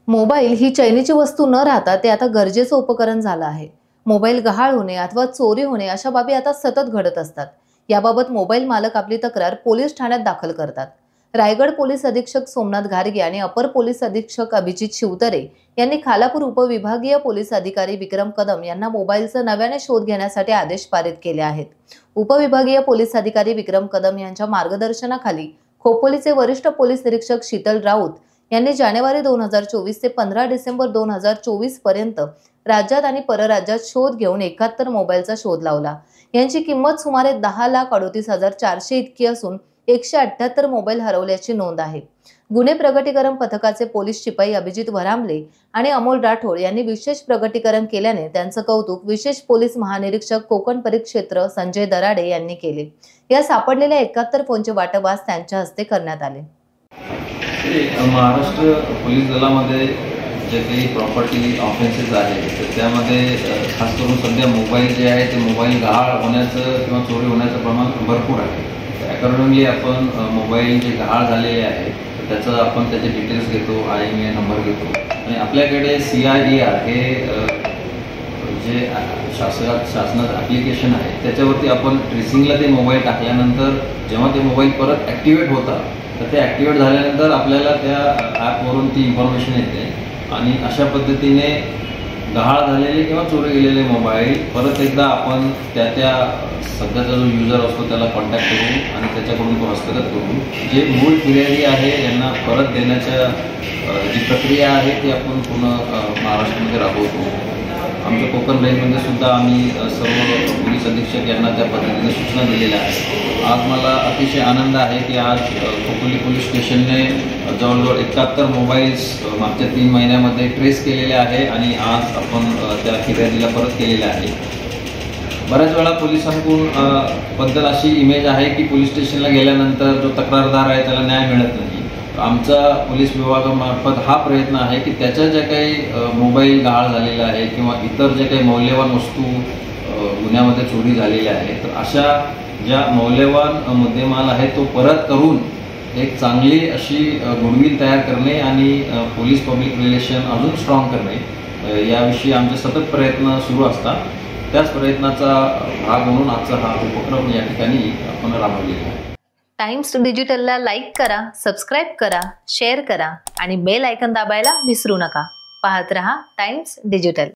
Mobile ही चैनीची वस्तू न राहता ते आता गरजेचं उपकरण झालं आहे। मोबाईल गहाळ होणे अथवा चोरी होणे अशा बाबी आता सतत घडत असतात। याबाबत मोबाईल मालक आपली तक्रार पोलीस ठाण्यात दाखल करतात। रायगड पोलीस अधीक्षक सोमनाथ घारगे आणि अपर पोलीस अधीक्षक अभिजित शिवतरे यांनी खालापूर उपविभागीय पोलीस अधिकारी विक्रम कदम यांना मोबाईलचा नव्याने शोध घेण्यासाठी आदेश पारित केले आहेत। उपविभागीय पोलीस अधिकारी विक्रम कदम यांच्या मार्गदर्शनाखाली खोपोलीचे वरिष्ठ पोलीस निरीक्षक शीतल राऊत यांनी जानेवारी 2024 ते 15 डिसेंबर 2024 पर्यंत राज्यात आणि परराज्यात शोध घेऊन 71 मोबाईलचा शोध लावला। यांची किंमत सुमारे 10,38,400 इतकी असून 178 मोबाईल हरवल्याची नोंद आहे। गुन्हे प्रगटीकरण पथकाचे पोलीस शिपाई अभिजित वरामले आणि अमोल राठोड यांनी विशेष प्रगटीकरण केल्याने त्यांचं कौतुक विशेष पोलीस महानिरीक्षक कोकण परिक्षेत्र संजय दराडे यांनी केले। या सापडलेल्या 71 फोनचे वाटप आज त्यांच्या हस्ते करण्यात आले। महाराष्ट्र पोलीस दलामध्ये जे काही प्रॉपर्टी ऑफेन्सेस आहेत तर त्यामध्ये खास करून सध्या मोबाईल जे आहे ते मोबाईल गहाळ होण्याचं किंवा चोरी होण्याचं प्रमाण भरपूर आहे। अकॉर्डिंगली आपण मोबाईल जे गहाळ झालेले आहे त्याचं आपण त्याचे डिटेल्स घेतो, IMEI नंबर घेतो आणि आपल्याकडे CIER हे जे शासनाचं ॲप्लिकेशन आहे त्याच्यावरती आपण ट्रेसिंगला ते मोबाईल टाकल्यानंतर जेव्हा ते मोबाईल परत ॲक्टिवेट होतात तर ते ॲक्टिवेट झाल्यानंतर आपल्याला त्या ॲपवरून ती इन्फॉर्मेशन येते आणि अशा पद्धतीने गहाळ झालेले किंवा चोरी गेलेले मोबाईल परत एकदा आपण त्या सध्याचा जो युजर असतो त्याला कॉन्टॅक्ट करून आणि त्याच्याकडून तो हस्तगत करून जे मूळ फिर्यादी आहे यांना परत देण्याच्या जी प्रक्रिया आहे ती आपण पूर्ण महाराष्ट्रामध्ये राबवतो। आमच्या कोकण रेंजमध्ये सुद्धा आम्ही सर्व पोलीस अधीक्षक यांना त्या पद्धतीने सूचना दिलेल्या आहेत। आज मला अतिशय आनंद आहे की आज खोपोली पोलीस स्टेशनने जवळजवळ 71 मोबाईल्स मागच्या 3 महिन्यामध्ये ट्रेस केलेले आहे आणि आज आपण त्या फिर्यादीला परत केलेले आहे। बऱ्याच वेळा पोलिसांकडून बद्दल अशी इमेज आहे की पोलीस स्टेशनला गेल्यानंतर जो तक्रारदार आहे त्याला न्याय मिळत नाही। आमचा पोलीस विभागामार्फत हा प्रयत्न आहे की त्याच्या ज्या काही मोबाईल गहाळ झालेला आहे किंवा इतर जे काही मौल्यवान वस्तू गुन्ह्यामध्ये चोरी झालेल्या आहेत तर अशा ज्या मौल्यवान मुद्देमाल आहे तो परत करून एक चांगली अशी गुडविल तयार करणे आणि पोलीस पब्लिक रिलेशन अजून स्ट्रॉंग करणे याविषयी आमचे सतत प्रयत्न सुरू असतात। त्याच प्रयत्नाचा भाग म्हणून आजचा हा उपक्रम या ठिकाणी आपण राबवलेला आहे। टाइम्स डिजिटलला लाईक करा, सबस्क्राइब करा, शेअर करा आणि बेल आयकॉन दाबायला विसरू नका। पाहत रहा टाइम्स डिजिटल।